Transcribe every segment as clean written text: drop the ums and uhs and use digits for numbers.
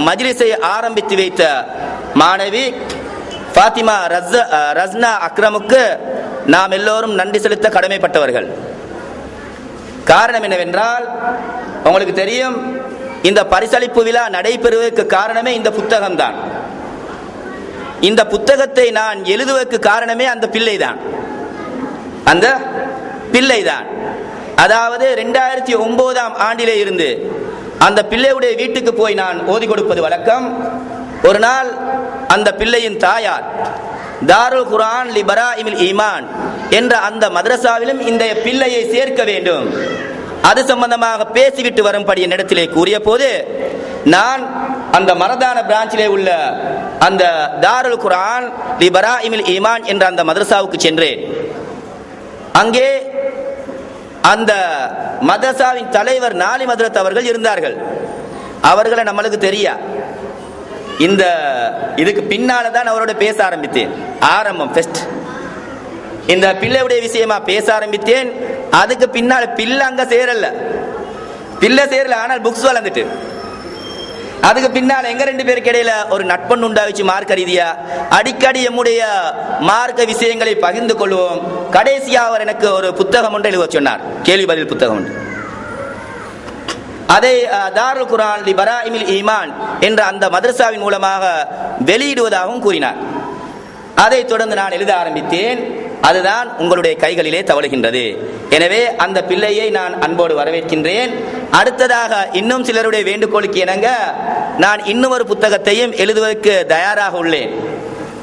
மஜ்லிஸை ஆரம்பித்து வைத்த மாணவி ஃபாத்திமா ரஸ்னா அக்ரமுக்கு நாம் எல்லோரும் நன்றி செலுத்த கடமைப்பட்டவர்கள். காரணம் என்னவென்றால், உங்களுக்கு தெரியும், இந்த பரிசளிப்பு விழா நடைபெறுவதற்கு காரணமே இந்த புத்தகம்தான். இந்த புத்தகத்தை நான் எழுதுவதற்கு காரணமே அந்த பிள்ளைதான். அதாவது 2009 ஆண்டிலே இருந்து அந்த பிள்ளையுடைய வீட்டுக்கு போய் நான் ஓதி கொடுப்பது வழக்கம். ஒரு நாள் அந்த பிள்ளையின் தாயார் தாருல் குர்ஆன் லி பராஇமில் ஈமான் என்ற அந்த மதரசாவிலும் இந்த பிள்ளையை சேர்க்க வேண்டும், அது சம்பந்தமாக பேசிவிட்டு வரும்படி என்னிடத்திலே கூறிய போது, நான் அந்த மரதான பிரான்ச்சிலே உள்ள அந்த தாருல் குர்ஆன் லி பராஇமில் ஈமான் என்ற அந்த மதரசாவுக்கு சென்றேன். அங்கே அந்த மதரசாவின் தலைவர் நாலி மதுரத் அவர்கள் இருந்தார்கள். அவர்களை நம்மளுக்கு தெரியா. இதுக்கு பின்னால தான் அவரோட பேச ஆரம்பித்தேன். இந்த பிள்ளையுடைய விஷயமா பேச ஆரம்பித்தேன். அதுக்கு பின்னால பிள்ளை அங்க சேரல, ஆனால் புக்ஸ் வளர்ந்துட்டு. அதுக்கு பின்னால் எங்க 2 பேருக்கு இடையில ஒரு நட்பொண்டு உண்டாவிச்சு. மார்க்க ரீதியா அடிக்கடி எம்முடைய மார்க்க விஷயங்களை பகிர்ந்து கொள்வோம். கடைசியா அவர் எனக்கு ஒரு புத்தகம் ஒன்று எழுத சொன்னார், கேள்வி பதில் புத்தகம் ஒன்று. அதை தாருல் குர்ஆன் லி பராஇமில் ஈமான் என்ற அந்த மதரசாவின் மூலமாக வெளியிடுவதாகவும் கூறினார். அதை தொடர்ந்து நான் எழுத ஆரம்பித்தேன். அதுதான் உங்களுடைய கைகளிலே தவழுகின்றது. எனவே அந்த பிள்ளையை நான் அன்போடு வரவேற்கின்றேன். அடுத்ததாக இன்னும் சிலருடைய வேண்டுகோளுக்கு இணங்க நான் இன்னும் ஒரு புத்தகத்தையும் எழுதுவதற்கு தயாராக உள்ளேன்.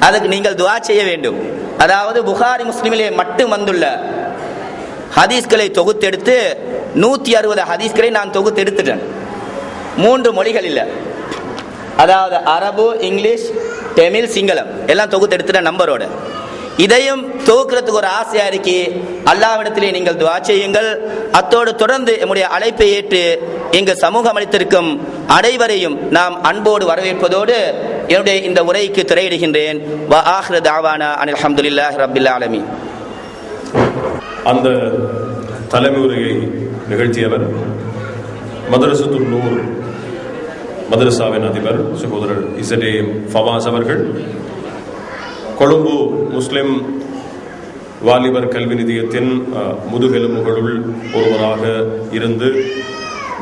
அதுக்கு நீங்கள் துஆ செய்ய வேண்டும். அதாவது புகாரி முஸ்லிமிலே மட்டும் வந்துள்ள ஹதீஸ்களை தொகுத்தெடுத்து 160 ஹதீஸ்களை நான் தொகுத்தெடுத்துட்டேன். 3 மொழிகள் இல்லை, அதாவது அரபு, இங்கிலீஷ், தமிழ், சிங்களம் எல்லாம் தொகுத்தெடுத்துட்ட நம்பரோட. இதையும் தொகுக்கிறதுக்கு ஒரு ஆசையா இருக்கி, அல்லாஹ்விடத்திலே நீங்கள் துஆ செய்யுங்கள். அத்தோடு தொடர்ந்து நம்முடைய அழைப்பை ஏற்று இங்கு சமூகம் அளித்திருக்கும் அனைவரையும் நாம் அன்போடு வரவேற்பதோடு என்னுடைய இந்த உரைக்கு திரையிடுகின்றேன். வ ஆஹிரு தஅவானா அனில் ஹம்துலில்லாஹி ரப்பில் ஆலமீன். அந்த தலைமை உரையை நிகழ்த்தியவர் மதரசத்துல் நூர் மதரசாவின் அதிபர் சகோதரர் இசடே ஃபவாஸ் அவர்கள். கொழும்பு முஸ்லிம் வாலிபர் கல்வி நிதியத்தின் முதுகெலும்புகளுள் ஒருவராக இருந்து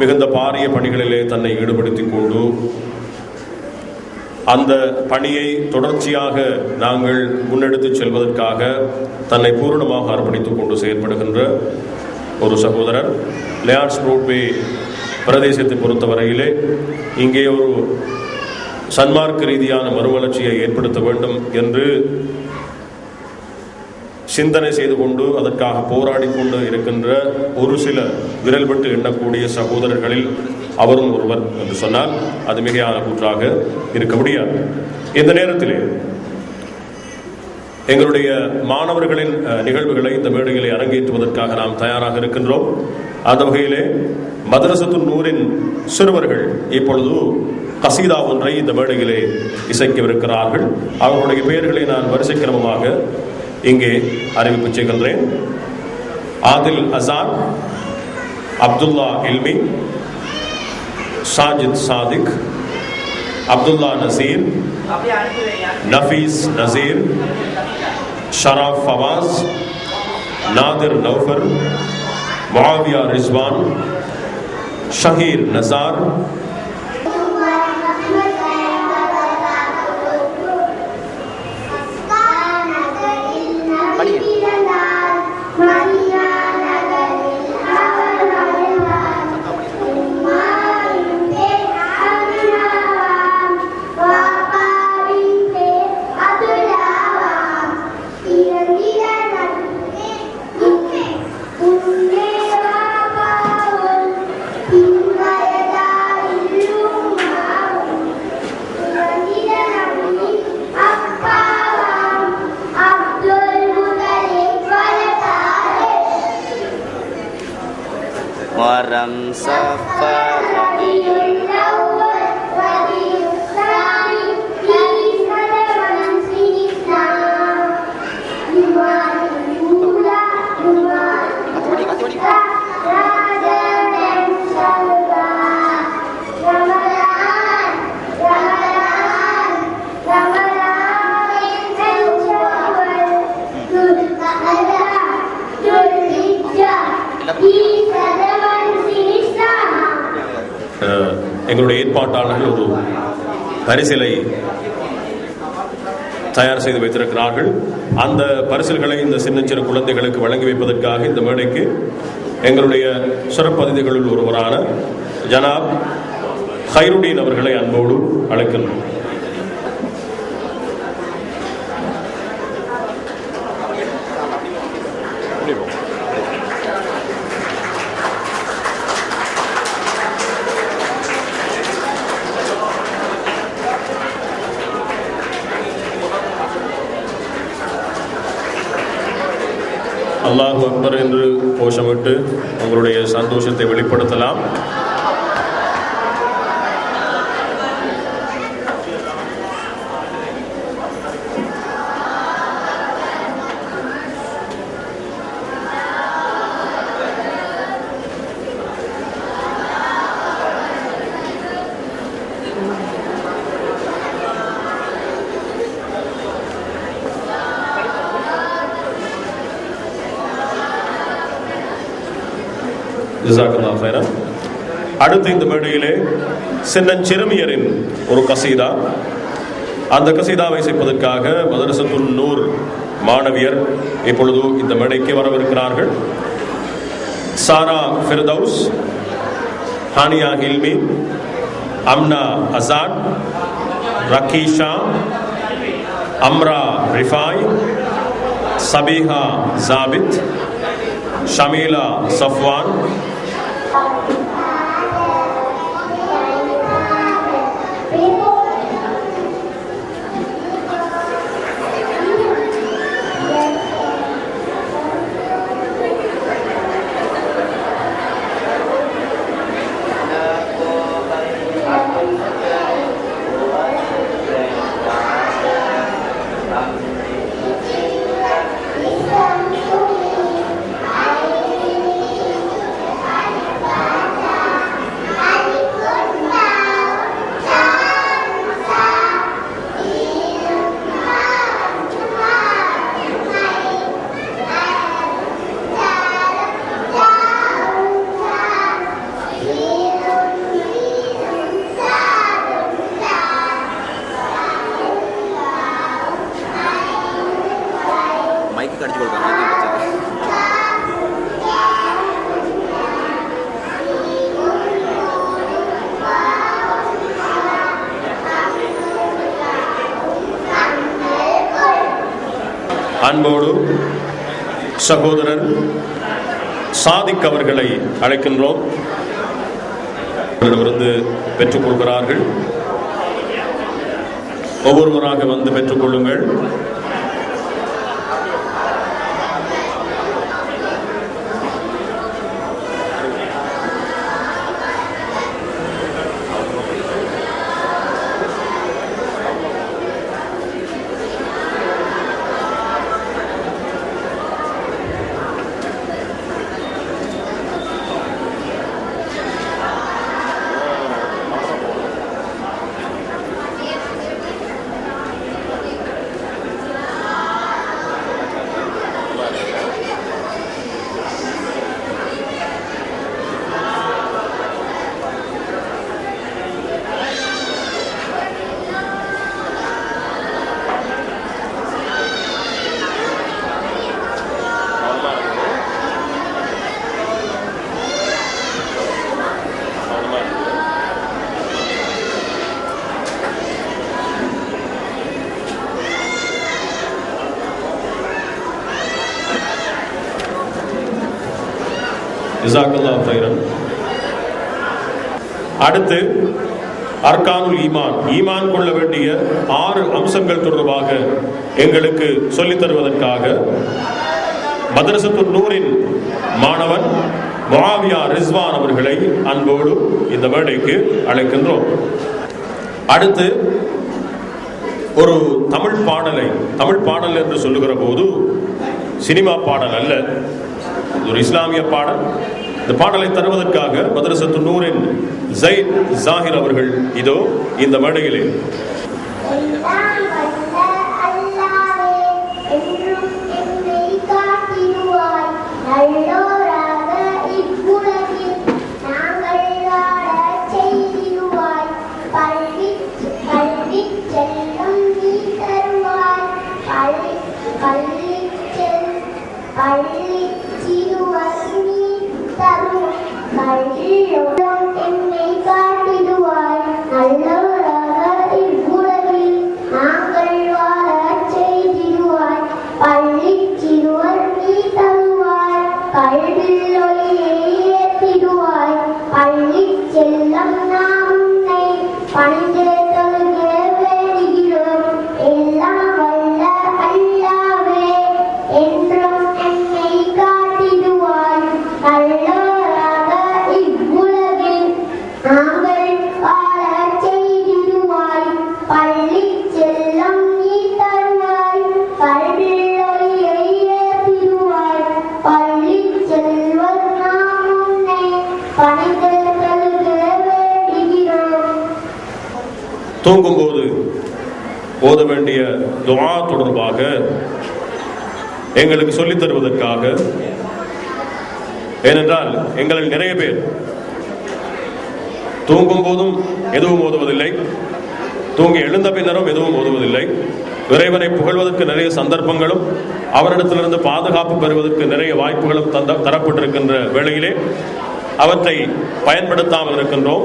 மிகுந்த பாரிய பணிகளிலே தன்னை ஈடுபடுத்திக் கொண்டு அந்த பணியை தொடர்ச்சியாக நாங்கள் முன்னெடுத்துச் செல்வதற்காக தன்னை பூரணமாக அர்ப்பணித்துக் கொண்டு செயற்படுகின்ற ஒரு சகோதரர். லியார்ட்ஸ் ப்ரோட்வே பிரதேசத்தை பொறுத்தவரையிலே இங்கே ஒரு சன்மார்க்க ரீதியான மறுமலர்ச்சியை ஏற்படுத்த வேண்டும் என்று சிந்தனை செய்து கொண்டு அதற்காக போராடி கொண்டு இருக்கின்ற ஒரு சில விரல்பட்டு எண்ணக்கூடிய சகோதரர்களில் அவரும் ஒருவர் என்று சொன்னால் அது மிகையான கூற்றாக இருக்க முடியாது. இந்த நேரத்திலே எங்களுடைய மாணவர்களின் நிகழ்வுகளை இந்த மேடைகளை அரங்கேற்றுவதற்காக நாம் தயாராக இருக்கின்றோம். அந்த வகையிலே மதரசத்துல் நூரின் சிறுவர்கள் இப்பொழுது கசீதா ஒன்றை இந்த மேடையிலே இசைக்கவிருக்கிறார்கள். அவர்களுடைய பெயர்களை நான் வரிசை கிரமமாக இங்கே அறிவிப்பு செய்கின்றேன். Adil Azan, Abdullah இல்மி, Sajid Sadiq, Abdullah Nazeer, Nafees Nazeer, Shroff Fawaz, Nadir Naufar, Muawiya Rizwan, Sahir Nazar, Muharram, Safar, Rabiul Awwal, Rabiul Thani, Rabiul Ramadan, Islam, Jumadil Ula, Jumadil Ramadan, Ramadan, எங்களுடைய ஏற்பாட்டாளர்கள் ஒரு பரிசிலை தயார் செய்து வைத்திருக்கிறார்கள். அந்த பரிசுகளை இந்த சின்னஞ்சிறு குழந்தைகளுக்கு வழங்கி வைப்பதற்காக இந்த மேடைக்கு எங்களுடைய சிறப்பதிதிகளில் ஒருவரான ஜனாப் ஹைருடீன் அவர்களை அன்போடு அழைக்கின்றோம். அல்லாஹு அக்பர் என்று கோஷமிட்டு உங்களுடைய சந்தோஷத்தை வெளிப்படுத்தலாம். அடுத்து இந்த மேடையிலே சின்னஞ்சிறுமியரின் ஒரு கசீதா, அந்த கசீதாவை செய்வதற்காக மதரசத்துல் நூர் மாணவியர் இப்பொழுது இந்த மேடைக்கு வரவிருக்கிறார்கள். சாரா ஃபிர்தௌஸ், ஹானியா ஹில்மி, அம்னா அசாத், ரக்கீஷா, அம்ரா ரிஃபாய், சபீஹா ஜாபித், ஷமீலா சஃப்வான், அன்போடு சகோதரர் சாதிக் அவர்களை அழைக்கின்றோம். பெற்றுக் கொள்கிறார்கள். ஒவ்வொருவராக வந்து பெற்றுக் கொள்ளுங்கள். அடுத்து அர்கானுல் ஈமான், ஈமான் கொள்ள வேண்டிய 6 அம்சங்கள் தொடர்பாக எங்களுக்கு சொல்லித் தருவதற்காக மதரசத்துல் நூரின் மாணவன் முஆவியா ரிஸ்வான் அவர்களை அன்போடு இந்த மேடைக்கு அழைக்கின்றோம். அடுத்து ஒரு தமிழ் பாடல் என்று சொல்லுகிற போது சினிமா பாடல் அல்ல, ஒரு இஸ்லாமிய பாடல். இந்த பாடலை தருவதற்காக மதரசத்துல் நூரின் ஜைத் ஜாஹிர் அவர்கள் இதோ இந்த மேடையிலே. நல்லோராக இப்புலகில் நாங்கள் வாழச் செய்திடுவாய். பள்ளி சிறுவர் நீ தரும் கள்ளோம் என்னை காட்டிடுவாய் நல்லவராக இவ்வுலகில் நாங்கள் வாழச் செய்திடுவாய் பள்ளி சிறுவர் நீ தருவாய் கல்வியில் ஒளியை ஏற்றிடுவாய் பள்ளி செல்லம் நாம் உன்னை பணிந்து தொழுக வேண்டுகிறோம் எல்லாம் வல்ல அல்லாவே என்றும் என்னை காட்டிடுவாய் நல்லவராக இவ்வுலகில் நாங்கள் வாழச் செய்திடுவாய் பள்ளி செல்லம் நீ தருவாய் கல்வியில் ஒளியை ஏற்றிடுவாய் பள்ளி செல்வர் நாம் உன்னை பணிந்து தொழுக வேண்டுகிறோம். தூங்கும்போது ஓத வேண்டிய துஆ தொடர்பாக எங்களுக்கு சொல்லித் தருவதற்காக, ஏனென்றால் எங்களில் நிறைய பேர் தூங்கும் போதும் எதுவும் ஓதுவதில்லை, தூங்கி எழுந்த பின்னரும் எதுவும் ஓதுவதில்லை. இறைவனை புகழ்வதற்கு நிறைய சந்தர்ப்பங்களும் அவரிடத்திலிருந்து பாதுகாப்பு பெறுவதற்கு நிறைய வாய்ப்புகளும் தரப்பட்டிருக்கின்ற வேளையிலே அவற்றை பயன்படுத்தாமல் இருக்கின்றோம்.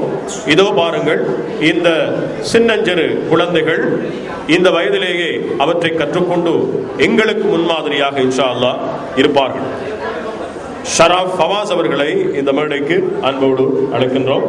இதோ பாருங்கள், இந்த சின்னஞ்சிறு குழந்தைகள் இந்த வயதிலேயே அவற்றை கற்றுக்கொண்டு எங்களுக்கு முன்மாதிரியாக இன்ஷா அல்லாஹ் இருப்பார்கள். ஷராஃப் ஃபவாஸ் அவர்களை இந்த மேடைக்கு அன்போடு அழைக்கின்றோம்.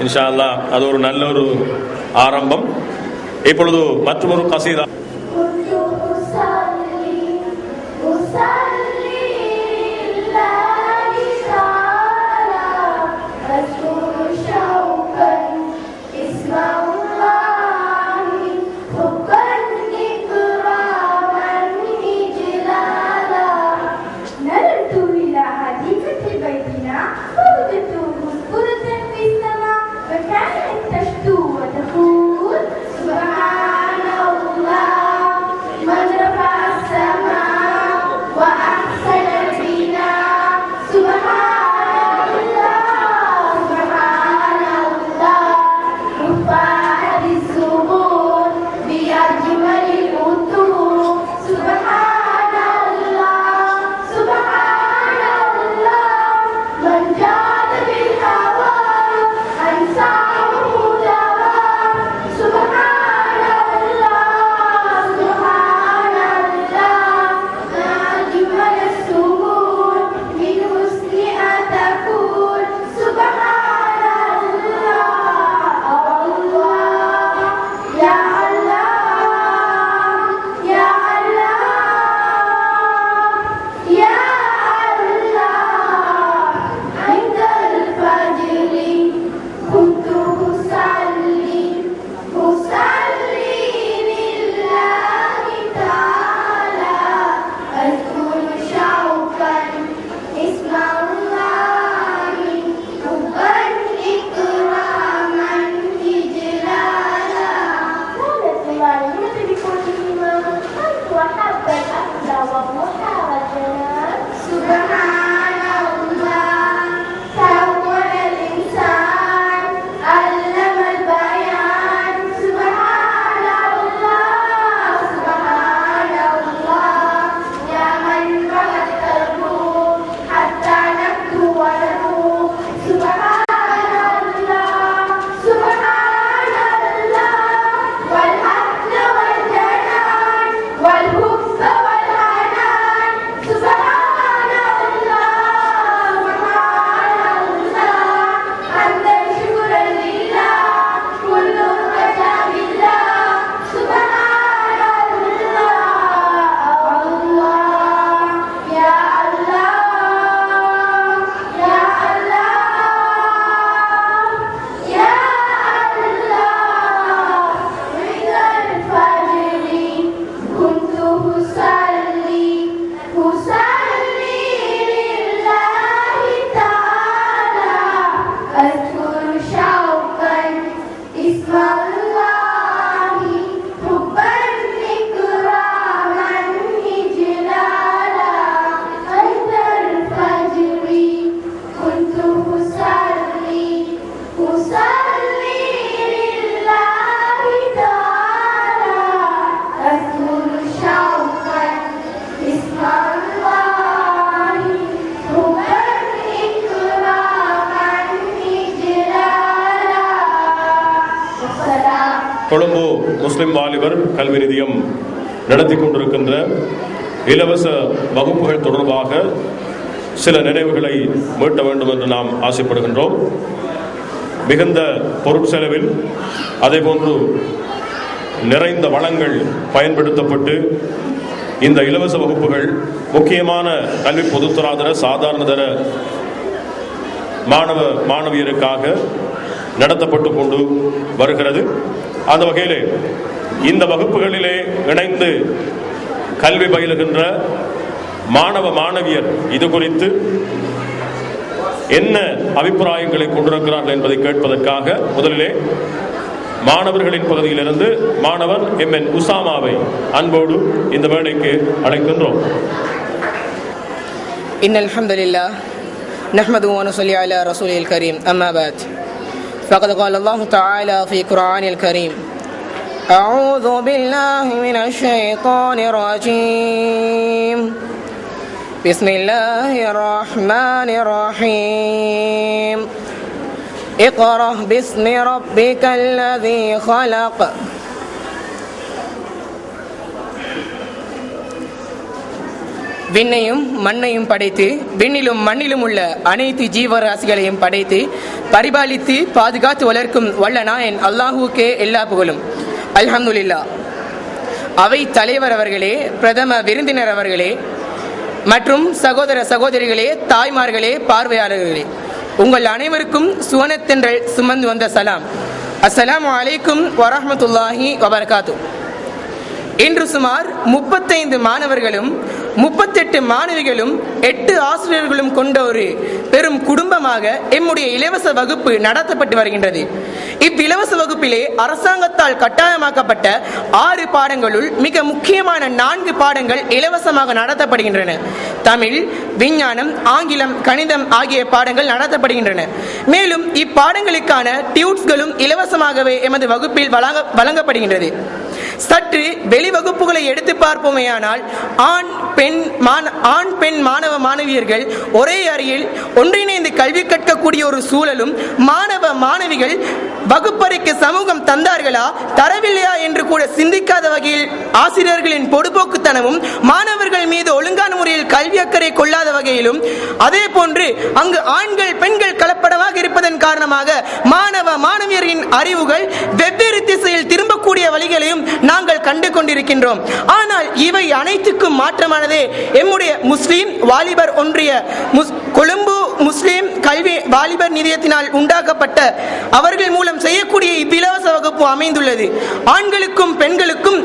இன்ஷா அல்லாஹ் அது ஒரு நல்ல ஒரு ஆரம்பம். இப்பொழுது மற்றொரு கசீதா. سبحان الله من رفع السماء கொழும்பு முஸ்லிம் வாலிபர் கல்வி நிதியம் நடத்தி கொண்டிருக்கின்ற இலவச வகுப்புகள் தொடர்பாக சில நினைவுகளை மீட்ட வேண்டும் என்று நாம் ஆசைப்படுகின்றோம். மிகுந்த பொருட்செலவில் அதேபோன்று நிறைந்த வளங்கள் பயன்படுத்தப்பட்டு இந்த இலவச வகுப்புகள் முக்கியமான கல்வி பொதுத்தராதர சாதாரணதர மாணவியருக்காக நடத்தப்பட்டு கொண்டு வருகிறது. அந்த வகையிலே இந்த வகுப்புகளிலே இணைந்து கல்வி பயிலுகின்ற மாணவ மாணவியர் இது குறித்து என்ன அபிப்பிராயங்களை கொண்டிருக்கிறார்கள் என்பதை கேட்பதற்காக முதலிலே மாணவர்களின் பகுதியிலிருந்து மாணவர் எம்.என். உசாமாவை அன்போடு இந்த மேடைக்கு அழைக்கின்றோம். இன்னல் ஹம்துலில்லாஹ் நஹ்மதுஹு வ நுஸல்லி அலா ரசூலில் கரீம் அம்மா பஅத் ஃபகத் قال الله تعالى في قرآن الكريم أعوذ بالله من الشيطان الرجيم بسم الله الرحمن الرحيم اقرأ باسم ربك الذي خلق விண்ணையும் மண்ணையும் படைத்து விண்ணிலும் மண்ணிலும் உள்ள அனைத்து ஜீவராசிகளையும் படைத்து பரிபாலித்து பாதுகாத்து வளர்க்கும் வல்ல நாயன் அல்லாஹுக்கே எல்லா புகழும். அல்ஹம்துலில்லாஹ். அவை தலைவர் அவர்களே, பிரதம விருந்தினர் அவர்களே மற்றும் சகோதர சகோதரிகளே, தாய்மார்களே, பார்வையாளர்களே, உங்கள் அனைவருக்கும் சுவனத்தென்றல் சுமந்து வந்த சலாம். அஸ்ஸலாமு அலைக்கும் வரஹ்மத்துல்லாஹி வபரகாத்து. இன்று சுமார் 35 மாணவர்களும் 38 மாணவிகளும் 8 ஆசிரியர்களும் கொண்ட ஒரு பெரும் குடும்பமாக எம்முடைய இலவச வகுப்பு நடத்தப்பட்டு வருகின்றது. இவ்விலவச வகுப்பிலே அரசாங்கத்தால் கட்டாயமாக்கப்பட்ட 6 பாடங்களுள் மிக முக்கியமான 4 பாடங்கள் இலவசமாக நடத்தப்படுகின்றன. தமிழ், விஞ்ஞானம், ஆங்கிலம், கணிதம் ஆகிய பாடங்கள் நடத்தப்படுகின்றன. மேலும் இப்பாடங்களுக்கான டியூட்ஸ்களும் இலவசமாகவே எமது வகுப்பில் வழங்கப்படுகின்றது. சற்று வெளி வகுப்புகளை எடுத்து பார்ப்போமேயானால் ஆண் பெண் மாணவ மாணவியர்கள் ஒரே அறையில் ஒன்றிணைந்து கல்வி கற்கக்கூடிய ஒரு சூழலும், மாணவ மாணவிகள் வகுப்பறைக்கு சமூகம் தந்தார்களா தரவில்லையா என்று கூட சிந்திக்காத வகையில் ஆசிரியர்களின் பொடுபோக்குத்தனமும், மாணவர்கள் மீது ஒழுங்கான முறையில் கல்வி அக்கறை கொள்ளாத வகையிலும், அதே போன்று அங்கு ஆண்கள் பெண்கள் கலப்படமாக இருப்பதன் காரணமாக மாணவ மாணவியரின் அறிவுகள் வெவ்வேறு திசையில் திரும்பக்கூடிய வழிகளையும் நாங்கள் கண்டு கொண்டிருக்கின்றோம். ஆனால் இவை அனைத்துக்கும் மாற்றமானதே எம்முடைய முஸ்லிம் வாலிபர் ஒன்றிய கொழும்பு முஸ்லிம் கல்வி வாலிபர் நிதியத்தினால் உண்டாக்கப்பட்ட அவர்கள் மூலம் செய்யக்கூடிய இவ்விலவச வகுப்பு அமைந்துள்ளது. ஆண்களுக்கும் பெண்களுக்கும்